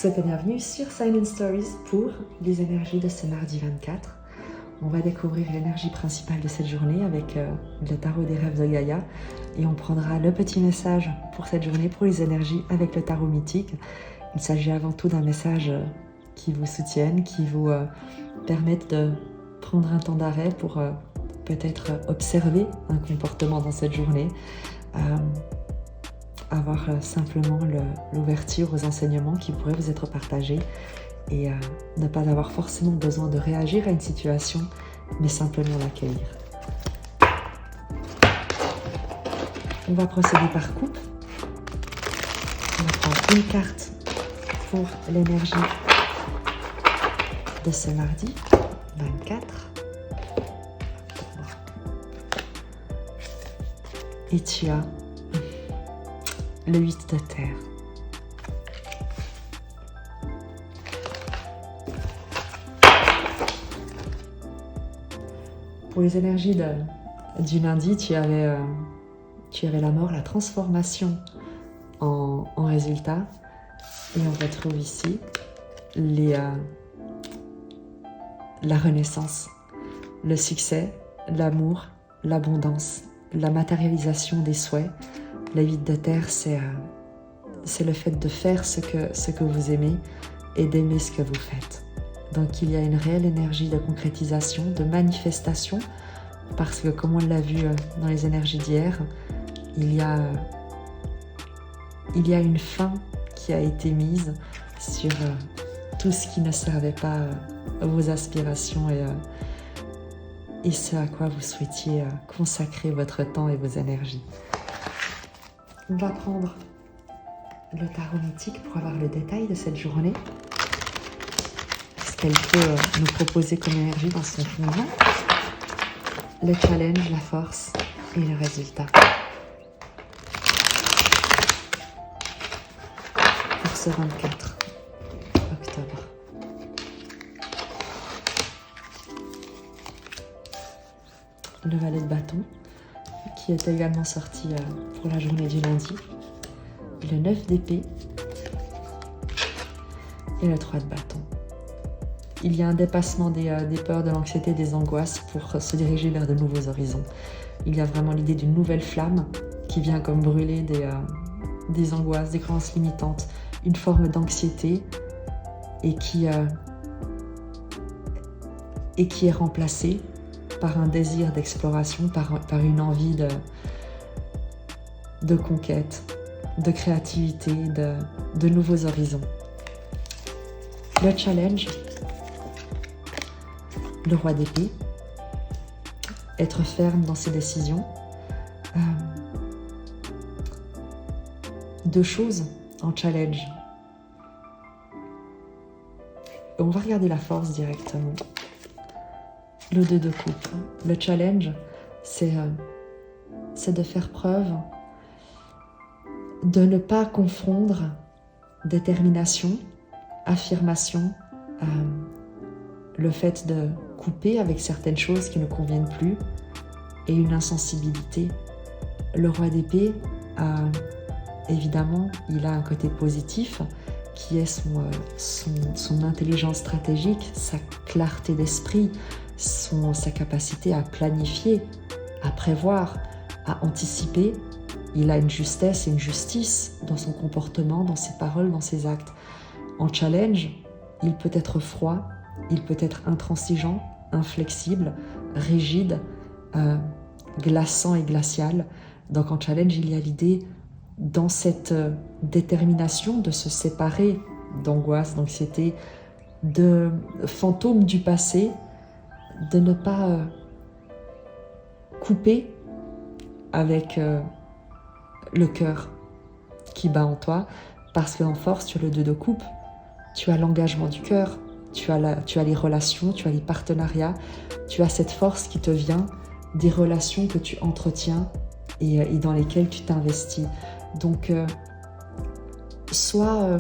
souhaite la bienvenue sur Silent Stories pour les énergies de ce mardi 24. On va découvrir l'énergie principale de cette journée avec le tarot des rêves de Gaïa et on prendra le petit message pour cette journée pour les énergies avec le tarot mythique. Il s'agit avant tout d'un message qui vous soutienne, qui vous permette de prendre un temps d'arrêt pour peut-être observer un comportement dans cette journée, avoir simplement l'ouverture aux enseignements qui pourraient vous être partagés et ne pas avoir forcément besoin de réagir à une situation, mais simplement l'accueillir. On va procéder par coupe. On va prendre une carte pour l'énergie de ce mardi 24 octobre. Et tu as le 8 de terre. Pour les énergies du lundi, tu avais la mort, la transformation en résultat. Et on retrouve ici la renaissance, le succès, l'amour, l'abondance, la matérialisation des souhaits. La 8 de terre, c'est le fait de faire ce que vous aimez et d'aimer ce que vous faites. Donc il y a une réelle énergie de concrétisation, de manifestation, parce que comme on l'a vu dans les énergies d'hier, il y a une fin qui a été mise sur tout ce qui ne servait pas vos aspirations et ce à quoi vous souhaitiez consacrer votre temps et vos énergies. On va prendre le tarot mythique pour avoir le détail de cette journée. Ce qu'elle peut nous proposer comme énergie dans son fondement. Le challenge, la force et le résultat. Pour ce 24 octobre. Le valet de bâton, qui est également sorti pour la journée du lundi, le 9 d'épée et le 3 de bâton. Il y a un dépassement des peurs, de l'anxiété, des angoisses pour se diriger vers de nouveaux horizons. Il y a vraiment l'idée d'une nouvelle flamme qui vient comme brûler des angoisses, des croyances limitantes, une forme d'anxiété et qui est remplacée par un désir d'exploration, par une envie de conquête, de créativité, de nouveaux horizons. Le challenge, le roi d'épée, être ferme dans ses décisions. Deux choses en challenge. On va regarder la force directement. Le 2 de coupe. Le challenge, c'est de faire preuve de ne pas confondre détermination, affirmation, le fait de couper avec certaines choses qui ne conviennent plus et une insensibilité. Le roi d'épée, évidemment, il a un côté positif qui est son intelligence stratégique, sa clarté d'esprit, sa capacité à planifier, à prévoir, à anticiper. Il a une justesse et une justice dans son comportement, dans ses paroles, dans ses actes. En challenge, il peut être froid, il peut être intransigeant, inflexible, rigide, glaçant et glacial. Donc en challenge, il y a l'idée, dans cette détermination de se séparer d'angoisse, d'anxiété, de fantômes du passé, de ne pas couper avec le cœur qui bat en toi, parce qu'en force, tu as le 2 de coupe, tu as l'engagement du cœur, tu as les relations, tu as les partenariats, tu as cette force qui te vient des relations que tu entretiens et dans lesquelles tu t'investis. Donc, ne sois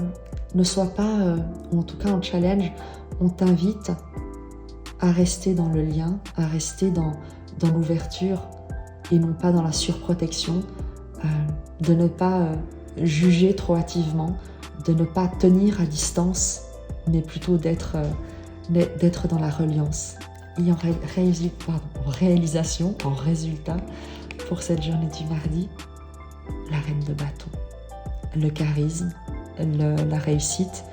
pas, ou en tout cas en challenge, on t'invite à rester dans le lien, à rester dans l'ouverture et non pas dans la surprotection, de ne pas juger trop hâtivement, de ne pas tenir à distance, mais plutôt d'être dans la reliance. Et en réalisation, en résultat, pour cette journée du mardi, la reine de bâton, le charisme, la réussite,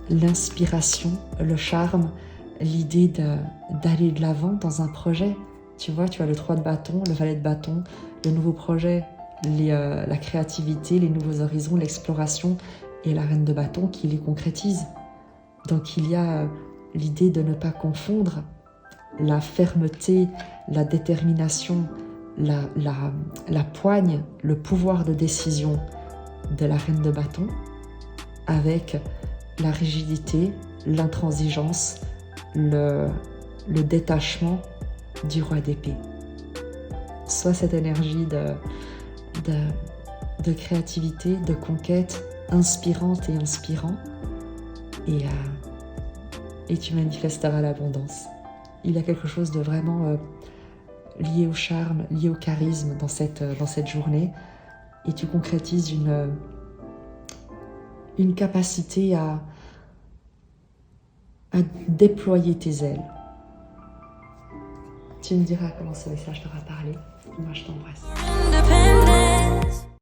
l'inspiration, le charme, l'idée d'aller de l'avant dans un projet. Tu vois, tu as le 3 de bâton, le valet de bâton, le nouveau projet, la créativité, les nouveaux horizons, l'exploration et la reine de bâton qui les concrétise. Donc il y a l'idée de ne pas confondre la fermeté, la détermination, la poigne, le pouvoir de décision de la reine de bâton avec la rigidité, l'intransigeance, le détachement du roi d'épée. Soit cette énergie de créativité, de conquête, inspirante et inspirant, et tu manifesteras l'abondance. Il y a quelque chose de vraiment lié au charme, lié au charisme dans cette journée, et tu concrétises une capacité à déployer tes ailes. Tu me diras comment ce message t'aura parlé. Moi, je t'embrasse.